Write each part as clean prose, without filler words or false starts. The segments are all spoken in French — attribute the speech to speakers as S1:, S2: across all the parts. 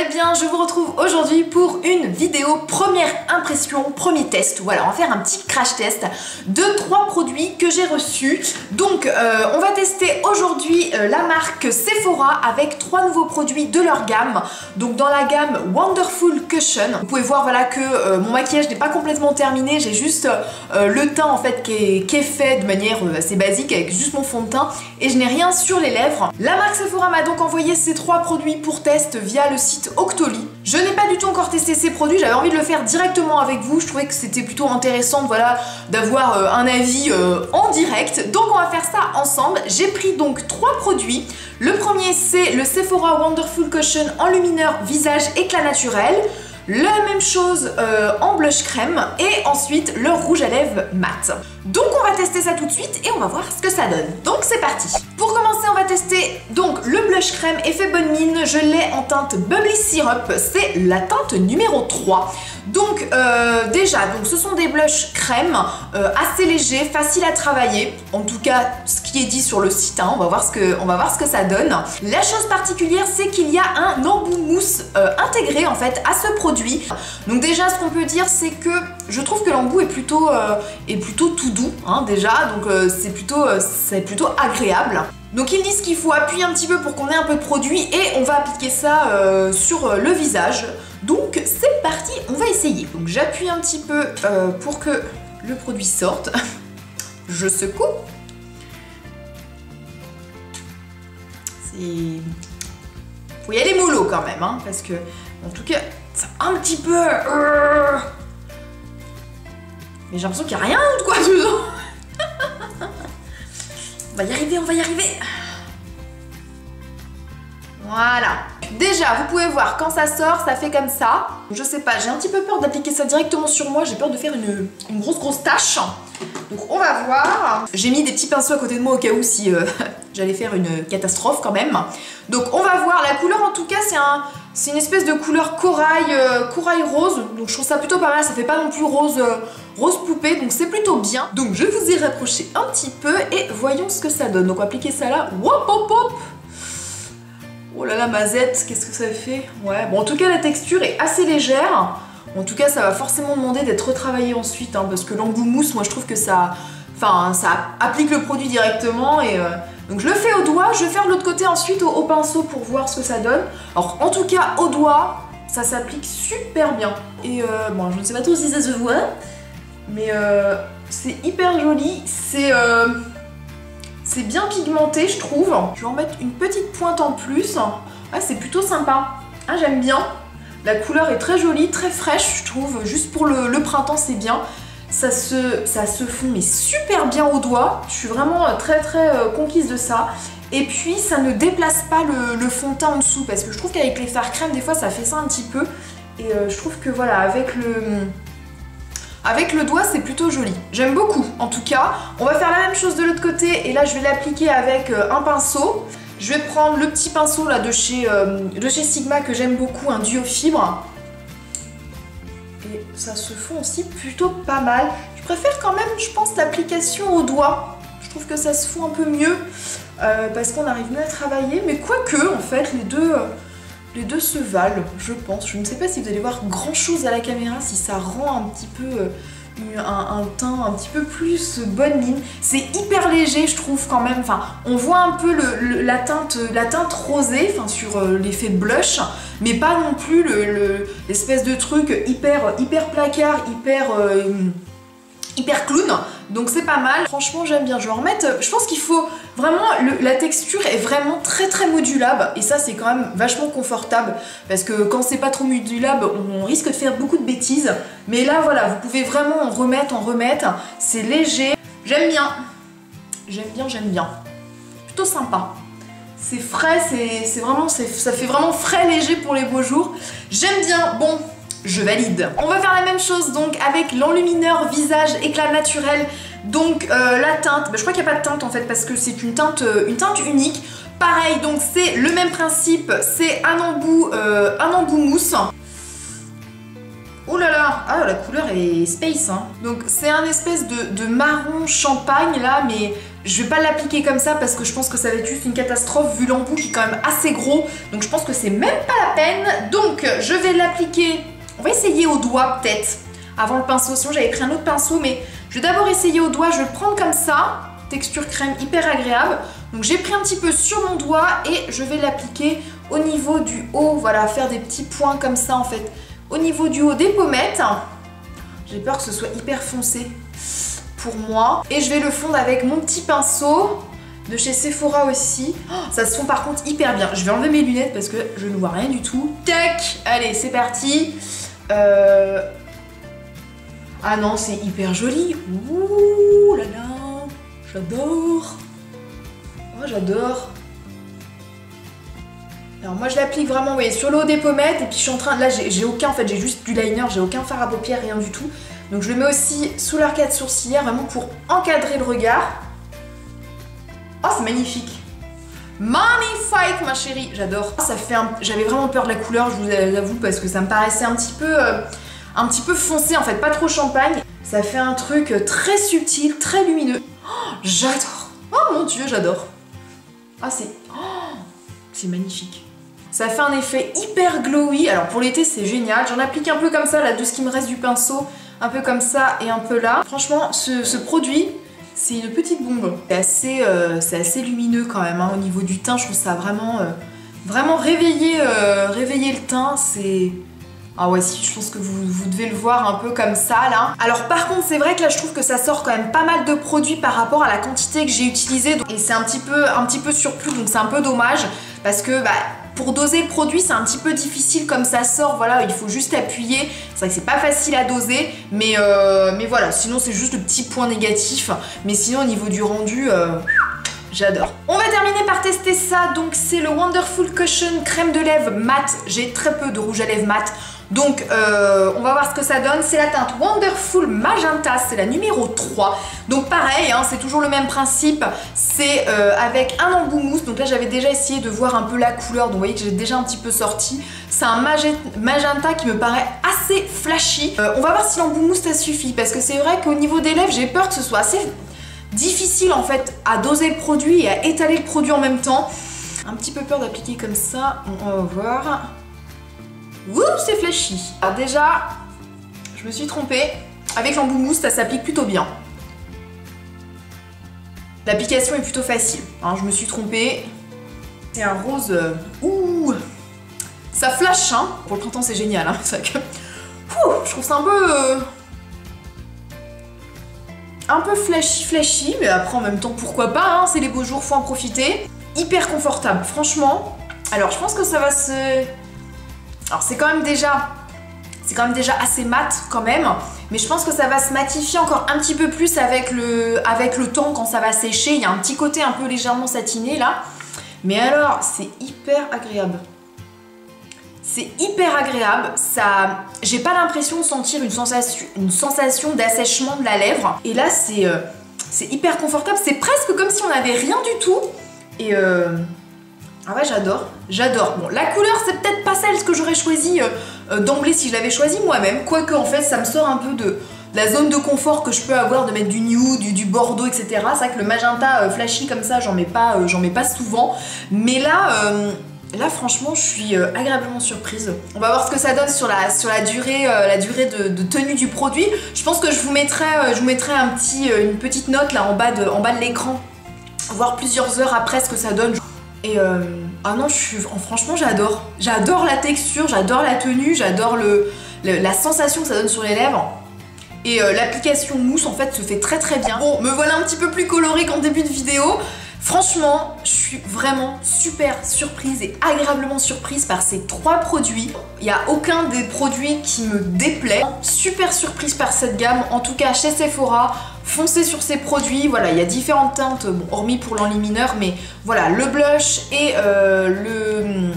S1: allez bien, je vous retrouve aujourd'hui pour une vidéo première impression, premier test. Voilà, on va faire un petit crash test de 3 produits que j'ai reçus. Donc on va tester aujourd'hui la marque Sephora avec 3 nouveaux produits de leur gamme. Donc dans la gamme Wonderful Cushion. Vous pouvez voir voilà que mon maquillage n'est pas complètement terminé, j'ai juste le teint en fait qui est fait de manière assez basique avec juste mon fond de teint et je n'ai rien sur les lèvres. La marque Sephora m'a donc envoyé ces 3 produits pour test via le site Octoly. Je n'ai pas du tout encore testé ces produits, j'avais envie de le faire directement avec vous, je trouvais que c'était plutôt intéressant voilà, d'avoir un avis en direct, donc on va faire ça ensemble. J'ai pris donc 3 produits. Le premier c'est le Sephora Wonderful Cushion enlumineur visage éclat naturel. La même chose en blush crème et ensuite le rouge à lèvres mat. Donc on va tester ça tout de suite et on va voir ce que ça donne. Donc c'est parti. Pour commencer on va tester donc le blush crème effet bonne mine. Je l'ai en teinte Bubbly Syrup, c'est la teinte numéro 3. Donc déjà donc ce sont des blushs crème assez légers, faciles à travailler. En tout cas ce qui est dit sur le site, hein, on va voir ce que ça donne. La chose particulière c'est qu'il y a un embout mousse intégré en fait à ce produit. Donc déjà ce qu'on peut dire c'est que je trouve que l'embout est plutôt tout doux hein, déjà, donc c'est plutôt agréable. Donc ils disent qu'il faut appuyer un petit peu pour qu'on ait un peu de produit et on va appliquer ça sur le visage. Donc c'est parti, on va essayer. Donc j'appuie un petit peu pour que le produit sorte. Je secoue. Faut y aller mollo quand même, hein, parce que en tout cas c'est un petit peu... Mais j'ai l'impression qu'il n'y a rien de quoi dedans. On va y arriver, on va y arriver. Voilà. Déjà, vous pouvez voir, quand ça sort, ça fait comme ça. Je sais pas, j'ai un petit peu peur d'appliquer ça directement sur moi. J'ai peur de faire une grosse tache. Donc on va voir. J'ai mis des petits pinceaux à côté de moi au cas où si j'allais faire une catastrophe quand même. Donc on va voir. La couleur en tout cas, c'est une espèce de couleur corail rose. Donc je trouve ça plutôt pas mal. Ça fait pas non plus rose poupée. Donc c'est plutôt bien. Donc je vous ai rapproché un petit peu et voyons ce que ça donne. Donc on va appliquer ça là. Wop hop hop. Oh là là, mazette, qu'est-ce que ça fait? Ouais, bon en tout cas la texture est assez légère. En tout cas ça va forcément demander d'être retravaillé ensuite hein, parce que l'embout mousse, moi je trouve que ça applique le produit directement et donc je le fais au doigt, je vais faire de l'autre côté ensuite au pinceau pour voir ce que ça donne. Alors en tout cas au doigt, ça s'applique super bien. Et bon je ne sais pas trop si ça se voit, mais c'est hyper joli, c'est bien pigmenté je trouve. Je vais en mettre une petite pointe en plus. Ah, c'est plutôt sympa. Ah, j'aime bien. La couleur est très jolie, très fraîche je trouve. Juste pour le printemps c'est bien. Ça se fond mais super bien au doigt. Je suis vraiment très conquise de ça. Et puis ça ne déplace pas le fond de teint en dessous. Parce que je trouve qu'avec les fards crème des fois ça fait ça un petit peu. Et je trouve que voilà avec le doigt c'est plutôt joli, j'aime beaucoup en tout cas. On va faire la même chose de l'autre côté et là je vais l'appliquer avec un pinceau. Je vais prendre le petit pinceau là de chez Sigma que j'aime beaucoup, un duo fibre. Et ça se fond aussi plutôt pas mal. Je préfère quand même je pense l'application au doigt. Je trouve que ça se fond un peu mieux parce qu'on arrive mieux à travailler. Mais quoique en fait les deux se valent, je pense. Je ne sais pas si vous allez voir grand chose à la caméra, si ça rend un petit peu un teint un petit peu plus bonne mine. C'est hyper léger, je trouve quand même. Enfin, on voit un peu la teinte rosée, enfin sur l'effet blush, mais pas non plus l'espèce de truc hyper placard, hyper clown. Donc c'est pas mal, franchement j'aime bien. Je vais en remettre, je pense qu'il faut vraiment, la texture est vraiment très modulable et ça c'est quand même vachement confortable parce que quand c'est pas trop modulable on risque de faire beaucoup de bêtises, mais là voilà vous pouvez vraiment en remettre, c'est léger. J'aime bien, plutôt sympa. C'est frais, ça fait vraiment frais léger pour les beaux jours. J'aime bien. Bon, je valide. On va faire la même chose donc avec l'enlumineur visage éclat naturel. Donc la teinte, je crois qu'il n'y a pas de teinte en fait parce que c'est une teinte unique. Pareil, donc c'est le même principe, c'est un embout mousse. Oh là là, ah la couleur est space hein. Donc c'est un espèce de marron champagne là, mais Je vais pas l'appliquer comme ça parce que je pense que ça va être juste une catastrophe vu l'embout qui est quand même assez gros. Donc je pense que c'est même pas la peine. Donc je vais l'appliquer, on va essayer au doigt peut-être, avant le pinceau. Sinon j'avais pris un autre pinceau, mais je vais d'abord essayer au doigt. Je vais le prendre comme ça, texture crème hyper agréable. Donc j'ai pris un petit peu sur mon doigt et je vais l'appliquer au niveau du haut. Voilà, faire des petits points comme ça en fait. Au niveau du haut des pommettes. J'ai peur que ce soit hyper foncé pour moi. Et je vais le fondre avec mon petit pinceau de chez Sephora aussi. Oh, ça se fond par contre hyper bien. Je vais enlever mes lunettes parce que je ne vois rien du tout. Tac! Allez, c'est parti. Ah non, c'est hyper joli. Ouh là là, j'adore. Oh, j'adore. Alors moi je l'applique vraiment, vous voyez, sur le haut des pommettes. Et puis je suis en train, là j'ai aucun, en fait j'ai juste du liner, j'ai aucun fard à paupières, rien du tout. Donc je le mets aussi sous l'arcade sourcilière, vraiment pour encadrer le regard. Oh, c'est magnifique. Magnifique, ma chérie, j'adore. Ça fait J'avais vraiment peur de la couleur, je vous avoue, parce que ça me paraissait un petit peu foncé, en fait, pas trop champagne. Ça fait un truc très subtil, très lumineux. Oh, j'adore. Oh mon dieu, j'adore. Ah, c'est magnifique. Ça fait un effet hyper glowy. Alors pour l'été, c'est génial. J'en applique un peu comme ça, là, de ce qui me reste du pinceau. Un peu comme ça et un peu là. Franchement, ce produit, c'est une petite bombe. C'est assez lumineux quand même, hein. Au niveau du teint, je trouve ça vraiment réveiller le teint. C'est... Ah ouais, si, je pense que vous devez le voir un peu comme ça, là. Alors par contre, c'est vrai que là, je trouve que ça sort quand même pas mal de produits par rapport à la quantité que j'ai utilisée. Et c'est un petit peu surplus, donc c'est un peu dommage. Parce que, pour doser le produit, c'est un petit peu difficile comme ça sort, voilà, il faut juste appuyer. C'est vrai que c'est pas facile à doser, mais voilà, sinon c'est juste le petit point négatif. Mais sinon au niveau du rendu, j'adore. On va terminer par tester ça, donc c'est le Wonderful Cushion crème de lèvres mat. J'ai très peu de rouge à lèvres mat. Donc on va voir ce que ça donne. C'est la teinte Wonderful Magenta, c'est la numéro 3. Donc pareil, hein, c'est toujours le même principe. C'est avec un embout mousse. Donc là j'avais déjà essayé de voir un peu la couleur. Donc vous voyez que j'ai déjà un petit peu sorti. C'est un magenta qui me paraît assez flashy. On va voir si l'embout mousse ça suffit. Parce que c'est vrai qu'au niveau des lèvres, j'ai peur que ce soit assez difficile en fait à doser le produit et à étaler le produit en même temps. Un petit peu peur d'appliquer comme ça. On va voir. Ouh, c'est flashy. Alors déjà, je me suis trompée. Avec l'embout mousse, ça s'applique plutôt bien. L'application est plutôt facile. Hein, je me suis trompée. C'est un rose... Ouh, ça flash, hein. Pour le printemps, c'est génial. Hein. C'est vrai que... Ouh, je trouve ça un peu flashy, mais après en même temps, pourquoi pas, hein. C'est les beaux jours, faut en profiter. Hyper confortable, franchement. Alors, je pense que ça va se... Alors c'est quand même déjà assez mat quand même, mais je pense que ça va se matifier encore un petit peu plus avec le temps quand ça va sécher. Il y a un petit côté un peu légèrement satiné là, mais alors c'est hyper agréable. C'est hyper agréable, ça, j'ai pas l'impression de sentir une sensation d'assèchement de la lèvre. Et là c'est hyper confortable, c'est presque comme si on n'avait rien du tout. Et ah ouais, j'adore. Bon, la couleur, c'est peut-être pas celle que j'aurais choisie d'emblée si je l'avais choisie moi-même. Quoique, en fait, ça me sort un peu de la zone de confort que je peux avoir de mettre du nude, du bordeaux, etc. C'est vrai que le magenta flashy comme ça, j'en mets pas souvent. Mais là, franchement, je suis agréablement surprise. On va voir ce que ça donne sur la durée de tenue du produit. Je pense que je vous mettrai une petite note là en bas de l'écran, voir plusieurs heures après ce que ça donne. Et ah non, franchement j'adore. J'adore la texture, j'adore la tenue, j'adore la sensation que ça donne sur les lèvres. Et l'application mousse en fait se fait très très bien. Bon, me voilà un petit peu plus colorée qu'en début de vidéo. Franchement, je suis vraiment super surprise et agréablement surprise par ces 3 produits. Il n'y a aucun des produits qui me déplaît. Super surprise par cette gamme, en tout cas chez Sephora. Foncez sur ces produits, voilà, il y a différentes teintes, bon, hormis pour l'enlumineur, mais voilà, le blush et le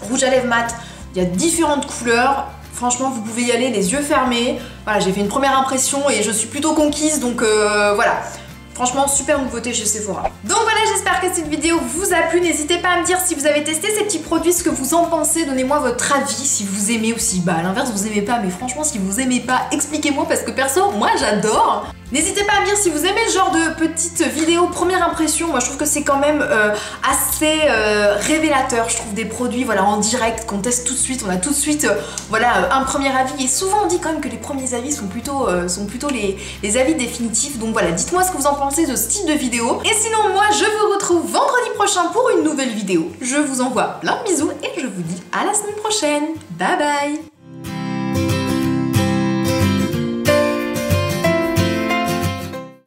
S1: rouge à lèvres mat, il y a différentes couleurs. Franchement, vous pouvez y aller les yeux fermés. Voilà, j'ai fait une première impression et je suis plutôt conquise, donc voilà. Franchement, super nouveauté chez Sephora. Donc voilà, j'espère que cette vidéo vous a plu. N'hésitez pas à me dire si vous avez testé ces petits produits, ce que vous en pensez. Donnez-moi votre avis, si vous aimez ou si, à l'inverse, vous aimez pas. Mais franchement, si vous aimez pas, expliquez-moi parce que perso, moi, j'adore. N'hésitez pas à me dire si vous aimez ce genre de petites vidéos première impression. Moi je trouve que c'est quand même assez révélateur, je trouve, des produits voilà, en direct qu'on teste tout de suite. On a tout de suite voilà, un premier avis, et souvent on dit quand même que les premiers avis sont plutôt les avis définitifs. Donc voilà, dites-moi ce que vous en pensez de ce type de vidéo. Et sinon moi je vous retrouve vendredi prochain pour une nouvelle vidéo. Je vous envoie plein de bisous et je vous dis à la semaine prochaine. Bye bye.